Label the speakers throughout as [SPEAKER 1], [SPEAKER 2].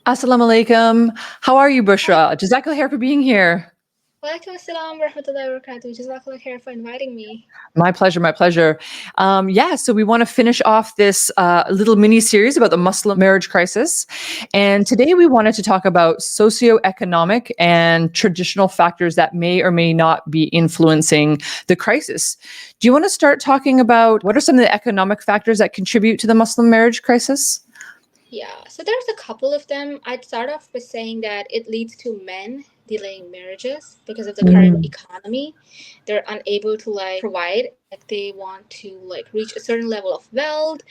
[SPEAKER 1] Assalamu alaikum. How are you, Bushra? Jazakallah khair for being here.
[SPEAKER 2] Walaikum assalam warahmatullahi wabarakatuh. Jazakallah khair for inviting me.
[SPEAKER 1] My pleasure, my pleasure. So we want to finish off this little mini series about the Muslim marriage crisis. And today we wanted to talk about socio-economic and traditional factors that may or may not be influencing the crisis. Do you want to start talking about what are some of the economic factors that contribute to the Muslim marriage crisis?
[SPEAKER 2] Yeah, so there's a couple of them. I'd start off by saying that it leads to men delaying marriages because of the current
[SPEAKER 1] Mm,
[SPEAKER 2] economy. They're unable to provide, like they want to reach a certain level of wealth,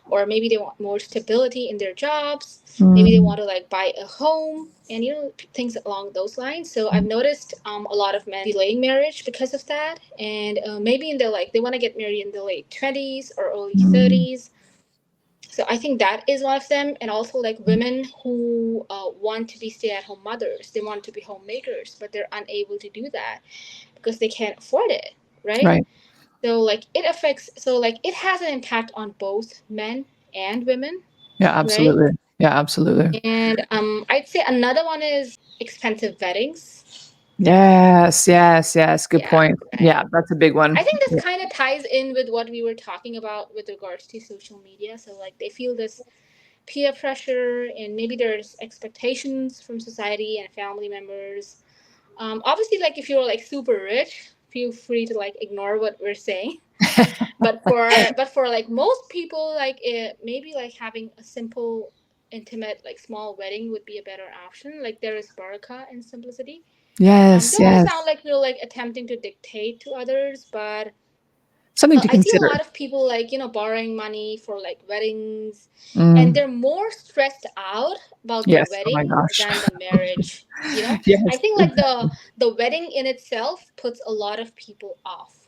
[SPEAKER 2] or maybe they want more stability in their jobs. Maybe they
[SPEAKER 1] mm,
[SPEAKER 2] want to buy a home and things along those lines. So I've noticed a lot of men delaying marriage because of that, and maybe in their they want to get married in the late 20s or early
[SPEAKER 1] mm,
[SPEAKER 2] 30s. So I think that is one of them, and also women who want to be stay-at-home mothers. They want to be homemakers, but they're unable to do that because they can't afford it, right?
[SPEAKER 1] right.
[SPEAKER 2] So it affects. So it has an impact on both men and women,
[SPEAKER 1] Yeah,
[SPEAKER 2] right?
[SPEAKER 1] absolutely. Yeah, absolutely.
[SPEAKER 2] And I'd say another one is expensive weddings.
[SPEAKER 1] Yes, yes, yes. Good
[SPEAKER 2] Yeah,
[SPEAKER 1] point.
[SPEAKER 2] right.
[SPEAKER 1] Yeah, that's a big one.
[SPEAKER 2] I think this kind of ties in with what we were talking about with regards to social media. So they feel this peer pressure, and maybe there's expectations from society and family members. Obviously, if you're super rich, feel free to ignore what we're saying. But for most people, maybe having a simple, intimate, small wedding would be a better option. There is barakah in simplicity.
[SPEAKER 1] Yes,
[SPEAKER 2] Don't want to
[SPEAKER 1] yes.
[SPEAKER 2] sound like we're attempting to dictate to others, but
[SPEAKER 1] Something to
[SPEAKER 2] I see a
[SPEAKER 1] consider.
[SPEAKER 2] lot of people borrowing money for weddings, and
[SPEAKER 1] Mm,
[SPEAKER 2] they're more stressed out about the
[SPEAKER 1] yes. Oh my
[SPEAKER 2] wedding
[SPEAKER 1] gosh.
[SPEAKER 2] than the marriage. I
[SPEAKER 1] Yes,
[SPEAKER 2] think
[SPEAKER 1] exactly.
[SPEAKER 2] the wedding in itself puts a lot of people off.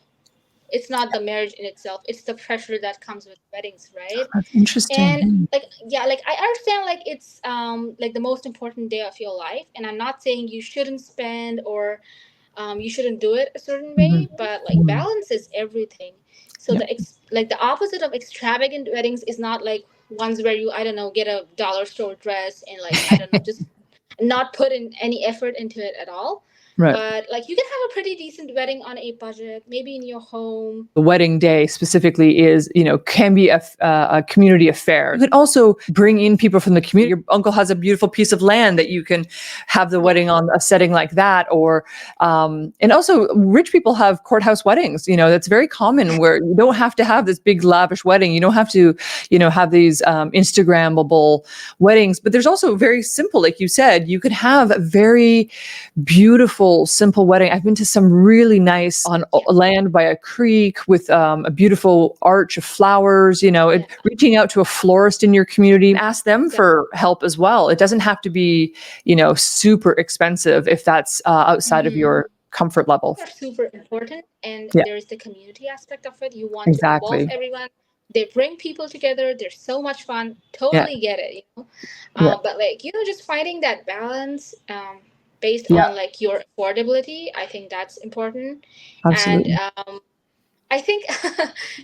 [SPEAKER 2] It's not the marriage in itself; it's the pressure that comes with weddings, right?
[SPEAKER 1] That's interesting.
[SPEAKER 2] And yeah, I understand it's the most important day of your life, and I'm not saying you shouldn't spend or you shouldn't do it a certain way,
[SPEAKER 1] Mhm,
[SPEAKER 2] but
[SPEAKER 1] mhm.
[SPEAKER 2] balance is everything. So
[SPEAKER 1] Yep.
[SPEAKER 2] the opposite of extravagant weddings is not ones where you, I don't know, get a dollar store dress and I don't know, just not put in any effort into it at all.
[SPEAKER 1] Right.
[SPEAKER 2] But you can have a pretty decent wedding on a budget, maybe in your home.
[SPEAKER 1] The wedding day specifically is, can be a community affair. You can also bring in people from the community. Your uncle has a beautiful piece of land that you can have the
[SPEAKER 2] Yeah.
[SPEAKER 1] wedding on a setting like that. Or, and also rich people have courthouse weddings. That's very common where you don't have to have this big lavish wedding. You don't have to, have these Instagrammable weddings. But there's also very simple, like you said, you could have a very beautiful, simple wedding. I've been to some really nice on
[SPEAKER 2] Yeah.
[SPEAKER 1] land by a creek with a beautiful arch of flowers,
[SPEAKER 2] Yeah.
[SPEAKER 1] reaching out to a florist in your community, ask them
[SPEAKER 2] Exactly.
[SPEAKER 1] for help as well. It doesn't have to be, super expensive if that's outside of
[SPEAKER 2] Hmm.
[SPEAKER 1] your comfort level.
[SPEAKER 2] Are super important, and
[SPEAKER 1] Yeah,
[SPEAKER 2] there's the community aspect of it. You want to involve
[SPEAKER 1] exactly.
[SPEAKER 2] everyone. They bring people together. They're so much fun.
[SPEAKER 1] Yeah,
[SPEAKER 2] Totally get it.
[SPEAKER 1] yeah,
[SPEAKER 2] But just finding that balance, based
[SPEAKER 1] yeah,
[SPEAKER 2] on your affordability, I think that's important. And
[SPEAKER 1] absolutely.
[SPEAKER 2] I think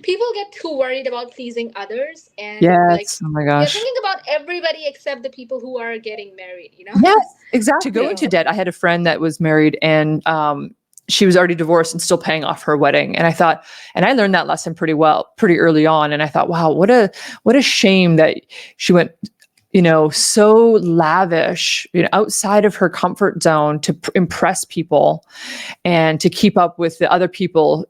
[SPEAKER 2] people get too worried about pleasing others, and
[SPEAKER 1] Yes. Oh my
[SPEAKER 2] they're
[SPEAKER 1] gosh.
[SPEAKER 2] thinking about everybody except the people who are getting married.
[SPEAKER 1] Yes, exactly. To go into
[SPEAKER 2] So
[SPEAKER 1] debt, I had a friend that was married and she was already divorced and still paying off her wedding. And I thought, and I learned that lesson pretty early on. And I thought, wow, what a shame that she went, so lavish, outside of her comfort zone to impress people and to keep up with the other people.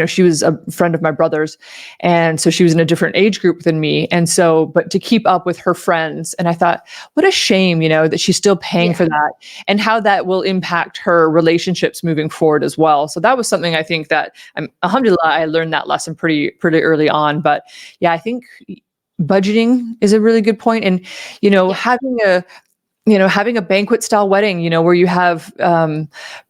[SPEAKER 1] She was a friend of my brother's. And so she was in a different age group than me. And so, but to keep up with her friends. And I thought, what a shame, that she's still paying
[SPEAKER 2] yeah.
[SPEAKER 1] for that and how that will impact her relationships moving forward as well. So that was something I think that alhamdulillah, I learned that lesson pretty early on. But yeah, I think budgeting is a really good point. And,
[SPEAKER 2] Yeah.
[SPEAKER 1] having a banquet style wedding, where you have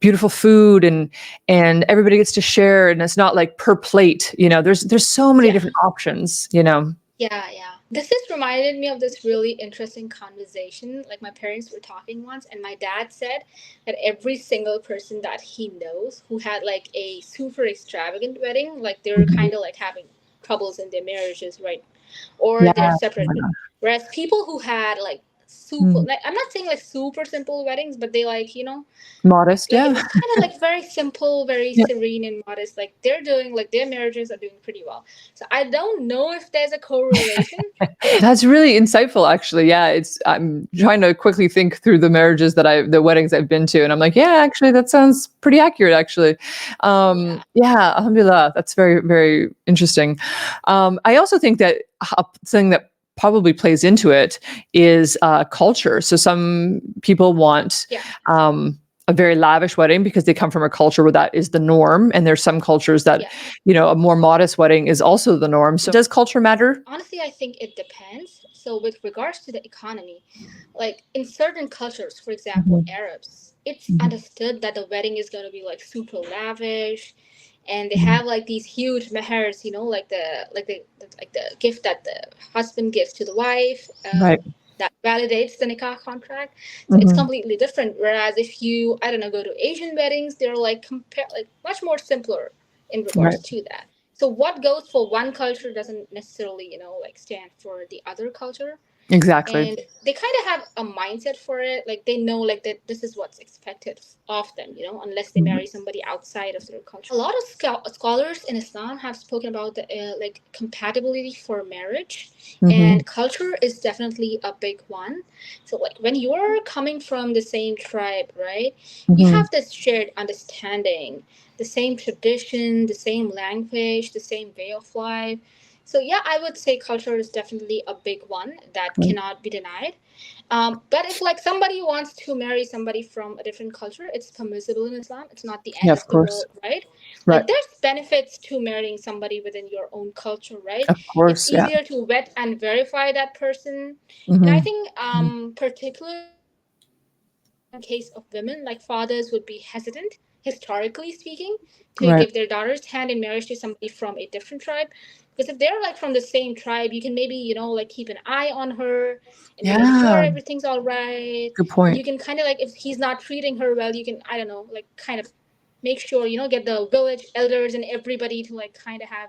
[SPEAKER 1] beautiful food and everybody gets to share, and it's not like per plate. There's so many
[SPEAKER 2] Yeah.
[SPEAKER 1] different options.
[SPEAKER 2] Yeah, yeah. This just reminded me of this really interesting conversation. My parents were talking once, and my dad said that every single person that he knows who had a super extravagant wedding, they're
[SPEAKER 1] Mhm.
[SPEAKER 2] kind of having troubles in their marriages, right? Or
[SPEAKER 1] Yeah.
[SPEAKER 2] they're
[SPEAKER 1] Oh my
[SPEAKER 2] separated.
[SPEAKER 1] gosh.
[SPEAKER 2] Whereas people who had super, like, I'm not saying like super simple weddings, but they like, you know,
[SPEAKER 1] Modest,
[SPEAKER 2] like
[SPEAKER 1] yeah.
[SPEAKER 2] it's kind of like very simple, very
[SPEAKER 1] Yeah.
[SPEAKER 2] serene and modest. Like they're doing, like their marriages are doing pretty well. So I don't know if there's a correlation.
[SPEAKER 1] That's really insightful, actually. Yeah, I'm trying to quickly think through the weddings I've been to, and I'm like, yeah, actually, that sounds pretty accurate, actually.
[SPEAKER 2] Yeah.
[SPEAKER 1] Yeah, alhamdulillah, that's very, very interesting. I also think that something that probably plays into it is culture. So some people want
[SPEAKER 2] Yeah.
[SPEAKER 1] a very lavish wedding because they come from a culture where that is the norm, and there's some cultures that,
[SPEAKER 2] Yeah.
[SPEAKER 1] a more modest wedding is also the norm. So does culture matter?
[SPEAKER 2] Honestly, I think it depends. So with regards to the economy, like in certain cultures, for example,
[SPEAKER 1] Mhm.
[SPEAKER 2] Arabs, it's
[SPEAKER 1] Mhm.
[SPEAKER 2] understood that the wedding is going to be like super lavish, and they
[SPEAKER 1] Mhm.
[SPEAKER 2] have like these huge mehers, you know, like the gift that the husband gives to the wife,
[SPEAKER 1] Right.
[SPEAKER 2] that validates the nikah contract. So it's
[SPEAKER 1] Mhm.
[SPEAKER 2] completely different. Whereas if you, I don't know, go to Asian weddings, they're like like much more simpler in regards
[SPEAKER 1] Right.
[SPEAKER 2] to that. So what goes for one culture doesn't necessarily, you know, like stand for the other culture.
[SPEAKER 1] Exactly.
[SPEAKER 2] And they kind of have a mindset for it, like they know like that this is what's expected of them, you know, unless they
[SPEAKER 1] Mhm.
[SPEAKER 2] marry somebody outside of their culture. A lot of scholars in Islam have spoken about the like compatibility for marriage,
[SPEAKER 1] Mhm.
[SPEAKER 2] and culture is definitely a big one. So like when you're coming from the same tribe, right, you
[SPEAKER 1] Mhm.
[SPEAKER 2] have this shared understanding, the same tradition, the same language, the same way of life. So yeah, I would say culture is definitely a big one that
[SPEAKER 1] Right.
[SPEAKER 2] cannot be denied. But if like somebody wants to marry somebody from a different culture, it's permissible in Islam. It's not the
[SPEAKER 1] Yeah,
[SPEAKER 2] end
[SPEAKER 1] of
[SPEAKER 2] of the
[SPEAKER 1] course.
[SPEAKER 2] world, right?
[SPEAKER 1] Right.
[SPEAKER 2] Like there's benefits to marrying somebody within your own culture, right?
[SPEAKER 1] Of
[SPEAKER 2] It's
[SPEAKER 1] course. Yeah.
[SPEAKER 2] easier to vet and verify that person. And I
[SPEAKER 1] Mhm.
[SPEAKER 2] think
[SPEAKER 1] Mhm.
[SPEAKER 2] particularly in case of women, like fathers would be hesitant, historically speaking, to
[SPEAKER 1] Right.
[SPEAKER 2] give their daughter's hand in marriage to somebody from a different tribe. Because if they're like from the same tribe, you can maybe, you know, like keep an eye on her and make sure
[SPEAKER 1] Yeah.
[SPEAKER 2] everything's all right.
[SPEAKER 1] Good
[SPEAKER 2] And
[SPEAKER 1] point.
[SPEAKER 2] you can kind of like, if he's not treating her well, you can, I don't know, like kind of make sure, you know, get the village elders and everybody to like kind of have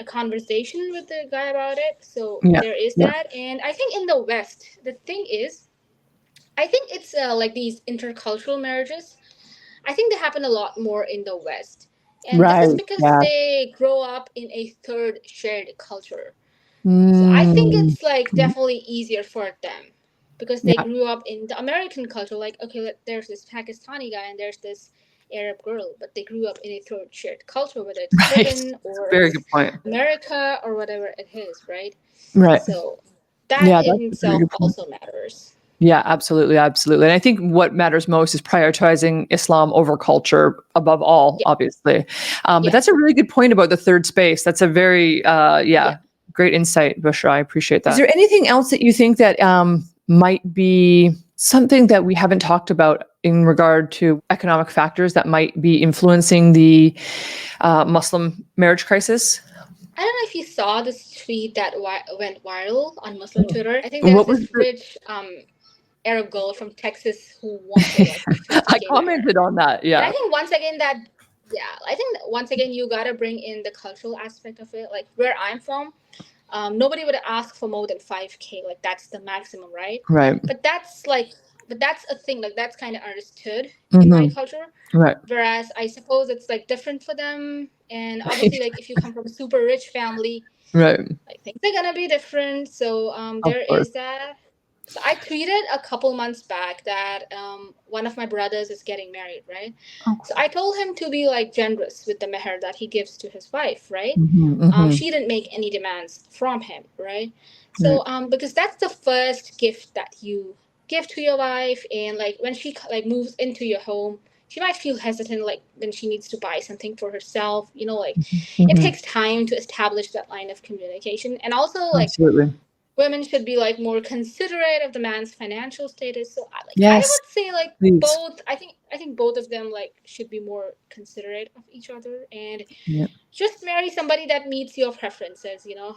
[SPEAKER 2] a conversation with the guy about it. So
[SPEAKER 1] Yeah.
[SPEAKER 2] there is
[SPEAKER 1] Yeah.
[SPEAKER 2] that. And I think in the West, the thing is, I think it's like these intercultural marriages. I think they happen a lot more in the West. And this is
[SPEAKER 1] Right.
[SPEAKER 2] because
[SPEAKER 1] Yeah.
[SPEAKER 2] they grow up in a third shared culture. So I think
[SPEAKER 1] Mm.
[SPEAKER 2] it's like definitely easier for them because they
[SPEAKER 1] Yeah.
[SPEAKER 2] grew up in the American culture. Like, okay, there's this Pakistani guy and there's this Arab girl, but they grew up in a third shared culture, whether it's
[SPEAKER 1] Right.
[SPEAKER 2] heaven
[SPEAKER 1] That's a
[SPEAKER 2] or
[SPEAKER 1] very good point.
[SPEAKER 2] America or whatever it is, right?
[SPEAKER 1] Right.
[SPEAKER 2] So that
[SPEAKER 1] Yeah,
[SPEAKER 2] in
[SPEAKER 1] that's a very
[SPEAKER 2] itself
[SPEAKER 1] good point.
[SPEAKER 2] also matters.
[SPEAKER 1] Yeah, absolutely, absolutely. And I think what matters most is prioritizing Islam over culture above all,
[SPEAKER 2] Yeah,
[SPEAKER 1] obviously. But
[SPEAKER 2] yeah,
[SPEAKER 1] that's a really good point about the third space. That's a very,
[SPEAKER 2] yeah.
[SPEAKER 1] great insight, Bushra. I appreciate that. Is there anything else that you think that might be something that we haven't talked about in regard to economic factors that might be influencing the Muslim marriage crisis?
[SPEAKER 2] I don't know if you saw this tweet that went viral on Muslim Twitter. I think there was
[SPEAKER 1] What was
[SPEAKER 2] this
[SPEAKER 1] the,
[SPEAKER 2] rich Arab girl from Texas who wanted like a
[SPEAKER 1] I
[SPEAKER 2] 50K meher.
[SPEAKER 1] commented on that.
[SPEAKER 2] But I
[SPEAKER 1] Yeah.
[SPEAKER 2] think once again that, yeah, I think once again you gotta bring in the cultural aspect of it. Like where I'm from, nobody would ask for more than 5K. Like that's the maximum, right?
[SPEAKER 1] Right.
[SPEAKER 2] But that's like, but that's a thing. Like that's kind of understood in my
[SPEAKER 1] Hmm.
[SPEAKER 2] culture.
[SPEAKER 1] Right.
[SPEAKER 2] Whereas I suppose it's like different for them. And obviously, like if you come from a super rich family,
[SPEAKER 1] Right.
[SPEAKER 2] like things are gonna be different. So
[SPEAKER 1] Of
[SPEAKER 2] there
[SPEAKER 1] course.
[SPEAKER 2] is that. So I tweeted a couple months back that one of my brothers is getting married, right? So I told him to be like generous with the meher that he gives to his wife, right?
[SPEAKER 1] Mhm, mhm.
[SPEAKER 2] She didn't make any demands from him, right?
[SPEAKER 1] Right.
[SPEAKER 2] So because that's the first gift that you give to your wife, and like when she like moves into your home, she might feel hesitant, like when she needs to buy something for herself. You know, like it
[SPEAKER 1] Mhm.
[SPEAKER 2] takes time to establish that line of communication, and also like
[SPEAKER 1] Absolutely.
[SPEAKER 2] women should be like more considerate of the man's financial status. So I
[SPEAKER 1] Yes,
[SPEAKER 2] would say like
[SPEAKER 1] please.
[SPEAKER 2] both. I think both of them like should be more considerate of each other and
[SPEAKER 1] Yeah.
[SPEAKER 2] just marry somebody that meets your preferences. You know.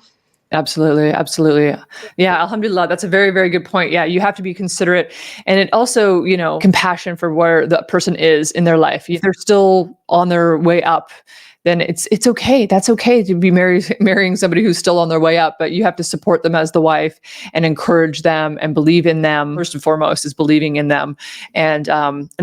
[SPEAKER 1] Absolutely, absolutely.
[SPEAKER 2] Yeah.
[SPEAKER 1] Yeah, alhamdulillah, that's a very, very good point. Yeah, you have to be considerate, and it also, compassion for where the person is in their life. If they're still on their way up, then it's okay. That's okay to be marrying somebody who's still on their way up, but you have to support them as the wife and encourage them and believe in them. First and foremost is believing in them and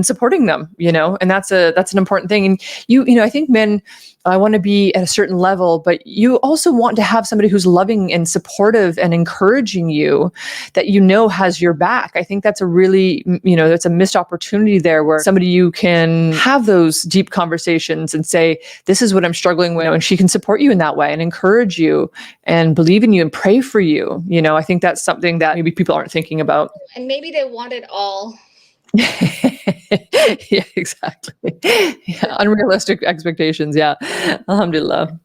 [SPEAKER 1] supporting them, and that's an important thing. And I think men, I want to be at a certain level, but you also want to have somebody who's loving and supportive and encouraging you, that has your back. I think that's a really, that's a missed opportunity there, where somebody you can have those deep conversations and say, this is what I'm struggling with, and she can support you in that way and encourage you and believe in you and pray for you. I think that's something that maybe people aren't thinking about.
[SPEAKER 2] And maybe they want it all.
[SPEAKER 1] Yeah, exactly. Yeah, unrealistic expectations. Yeah. Alhamdulillah.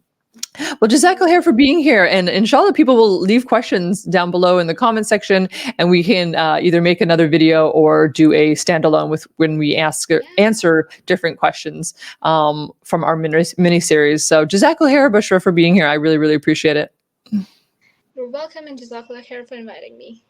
[SPEAKER 1] Well, Jazakallah khair for being here. And inshallah, people will leave questions down below in the comment section, and we can either make another video or do a standalone when we answer different questions from our mini series. So Jazakallah khair, Bushra, for being here. I really, really appreciate it.
[SPEAKER 2] You're welcome, and Jazakallah khair for inviting me.